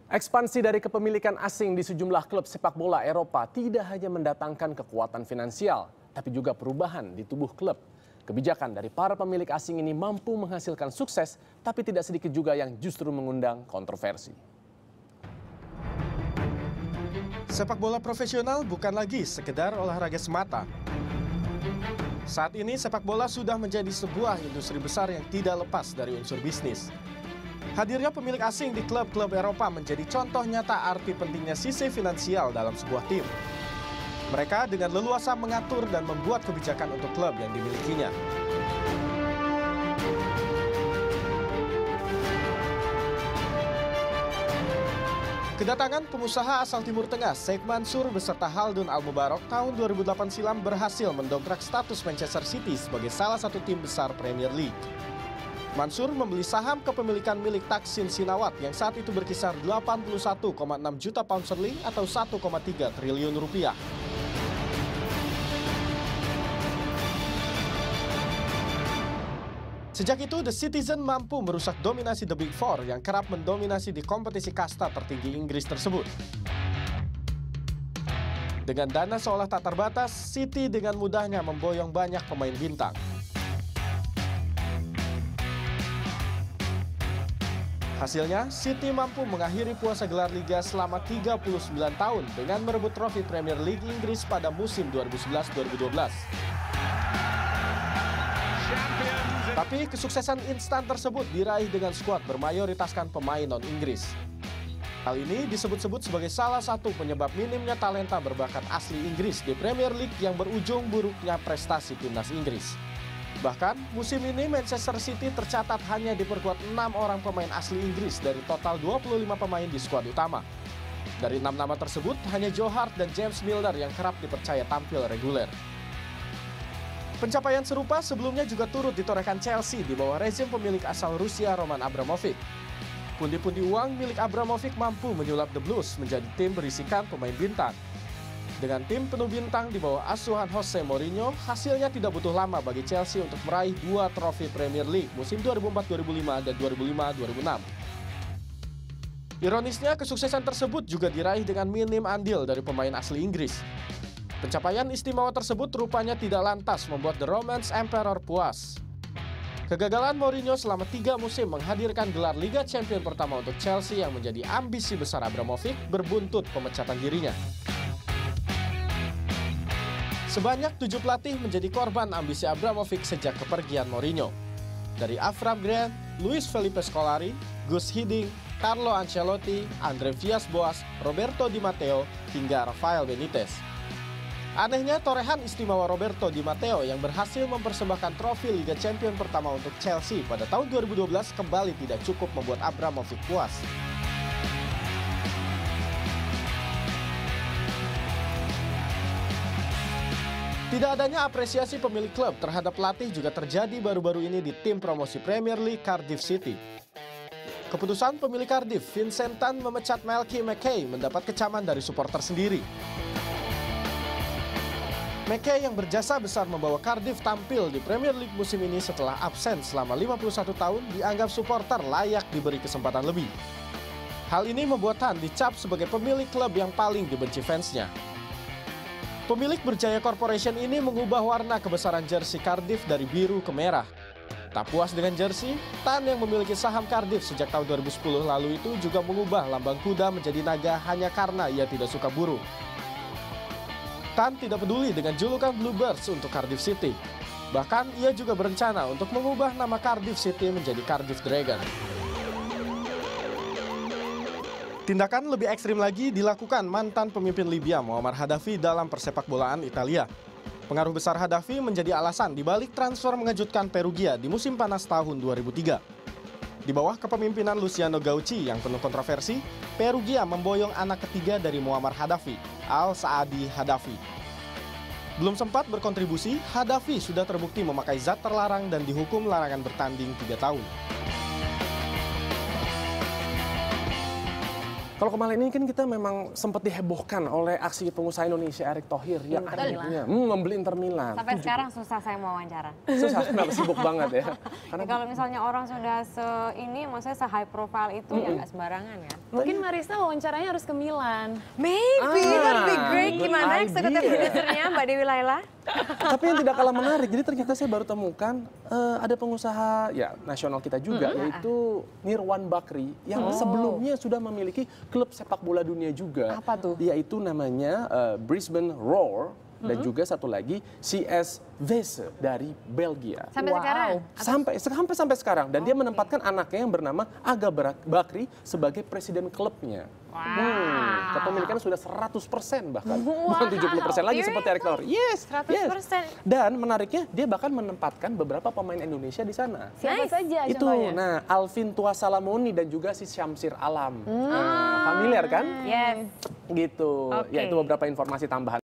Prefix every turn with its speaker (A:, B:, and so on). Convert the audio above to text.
A: Ekspansi dari kepemilikan asing di sejumlah klub sepak bola Eropa tidak hanya mendatangkan kekuatan finansial, tapi juga perubahan di tubuh klub. Kebijakan dari para pemilik asing ini mampu menghasilkan sukses, tapi tidak sedikit juga yang justru mengundang kontroversi.
B: Sepak bola profesional bukan lagi sekedar olahraga semata. Saat ini sepak bola sudah menjadi sebuah industri besar yang tidak lepas dari unsur bisnis. Hadirnya pemilik asing di klub-klub Eropa menjadi contoh nyata arti pentingnya sisi finansial dalam sebuah tim. Mereka dengan leluasa mengatur dan membuat kebijakan untuk klub yang dimilikinya. Kedatangan pengusaha asal Timur Tengah, Sheikh Mansour beserta Khaldun Al-Mubarak tahun 2008 silam berhasil mendongkrak status Manchester City sebagai salah satu tim besar Premier League. Mansour membeli saham kepemilikan milik Thaksin Shinawatra yang saat itu berkisar 81,6 juta pound sterling atau 1,3 triliun rupiah. Sejak itu, The Citizen mampu merusak dominasi The Big Four yang kerap mendominasi di kompetisi kasta tertinggi Inggris tersebut. Dengan dana seolah tak terbatas, City dengan mudahnya memboyong banyak pemain bintang. Hasilnya, City mampu mengakhiri puasa gelar Liga selama 39 tahun dengan merebut trofi Premier League Inggris pada musim 2011-2012. Tapi kesuksesan instan tersebut diraih dengan skuad bermayoritaskan pemain non-Inggris. Hal ini disebut-sebut sebagai salah satu penyebab minimnya talenta berbakat asli Inggris di Premier League yang berujung buruknya prestasi timnas Inggris. Bahkan, musim ini Manchester City tercatat hanya diperkuat 6 orang pemain asli Inggris dari total 25 pemain di skuad utama. Dari 6 nama tersebut, hanya Joe Hart dan James Milner yang kerap dipercaya tampil reguler. Pencapaian serupa sebelumnya juga turut ditorehkan Chelsea di bawah rezim pemilik asal Rusia Roman Abramovich. Pundi-pundi uang milik Abramovich mampu menyulap The Blues menjadi tim berisikan pemain bintang. Dengan tim penuh bintang di bawah asuhan Jose Mourinho, hasilnya tidak butuh lama bagi Chelsea untuk meraih 2 trofi Premier League musim 2004-2005 dan 2005-2006. Ironisnya, kesuksesan tersebut juga diraih dengan minim andil dari pemain asli Inggris. Pencapaian istimewa tersebut rupanya tidak lantas membuat The Romance Emperor puas. Kegagalan Mourinho selama 3 musim menghadirkan gelar Liga Champions pertama untuk Chelsea yang menjadi ambisi besar Abramovich berbuntut pemecatan dirinya. Sebanyak 7 pelatih menjadi korban ambisi Abramovich sejak kepergian Mourinho. Dari Avram Grant, Luis Felipe Scolari, Gus Hiddink, Carlo Ancelotti, Andre Villas-Boas, Roberto Di Matteo, hingga Rafael Benitez. Anehnya, torehan istimewa Roberto Di Matteo yang berhasil mempersembahkan trofi Liga Champions pertama untuk Chelsea pada tahun 2012 kembali tidak cukup membuat Abramovich puas. Tidak adanya apresiasi pemilik klub terhadap pelatih juga terjadi baru-baru ini di tim promosi Premier League Cardiff City. Keputusan pemilik Cardiff, Vincent Tan, memecat Malky Mackay mendapat kecaman dari supporter sendiri. Mackay yang berjasa besar membawa Cardiff tampil di Premier League musim ini setelah absen selama 51 tahun dianggap supporter layak diberi kesempatan lebih. Hal ini membuat Tan dicap sebagai pemilik klub yang paling dibenci fansnya. Pemilik Berjaya Corporation ini mengubah warna kebesaran jersey Cardiff dari biru ke merah. Tak puas dengan jersey, Tan yang memiliki saham Cardiff sejak tahun 2010 lalu itu juga mengubah lambang kuda menjadi naga hanya karena ia tidak suka burung. Tan tidak peduli dengan julukan Bluebirds untuk Cardiff City. Bahkan ia juga berencana untuk mengubah nama Cardiff City menjadi Cardiff Dragon. Tindakan lebih ekstrim lagi dilakukan mantan pemimpin Libya Muammar Gaddafi dalam persepakbolaan Italia. Pengaruh besar Gaddafi menjadi alasan dibalik transfer mengejutkan Perugia di musim panas tahun 2003. Di bawah kepemimpinan Luciano Gauci yang penuh kontroversi, Perugia memboyong anak ketiga dari Muammar Gaddafi, Al-Saadi Gaddafi. Belum sempat berkontribusi, Gaddafi sudah terbukti memakai zat terlarang dan dihukum larangan bertanding 3 tahun.
A: Kalau kemarin ini kan kita memang sempat dihebohkan oleh aksi pengusaha Indonesia Erick Thohir yang akhirnya membeli Inter Milan.
C: Sampai sekarang susah saya mau wawancara.
A: Susah, kenapa sibuk banget ya?
C: Ya, kalau misalnya orang sudah maksudnya se-high profile itu ya nggak sembarangan ya.
D: Mungkin Marissa wawancaranya harus ke Milan.
C: Maybe, that'd be great.
A: good
C: Gimana
A: idea.
C: eksekutif produsernya Mbak Dewi Laila?
A: Tapi yang tidak kalah menarik, jadi ternyata saya baru temukan ada pengusaha ya nasional kita juga, yaitu Nirwan Bakri yang sebelumnya sudah memiliki klub sepak bola dunia juga.
D: Apa tuh?
A: Yaitu namanya Brisbane Roar dan juga satu lagi CS Weese dari Belgia.
C: Sampai sekarang?
A: Sampai sekarang, dan dia menempatkan anaknya yang bernama Aga Bakri sebagai presiden klubnya. Kepemilikannya sudah 100% bahkan, bukan 70% lagi seperti Erick Thohir. Yes,
C: 100%.
A: yes. Dan menariknya dia bahkan menempatkan beberapa pemain Indonesia di sana.
D: Siapa saja
A: Itu,
D: contohnya?
A: nah Alvin Tuasalamoni dan juga si Syamsir Alam. Nah, familiar kan?
C: Yes.
A: Gitu.
C: Oke.
A: Ya itu beberapa informasi tambahan.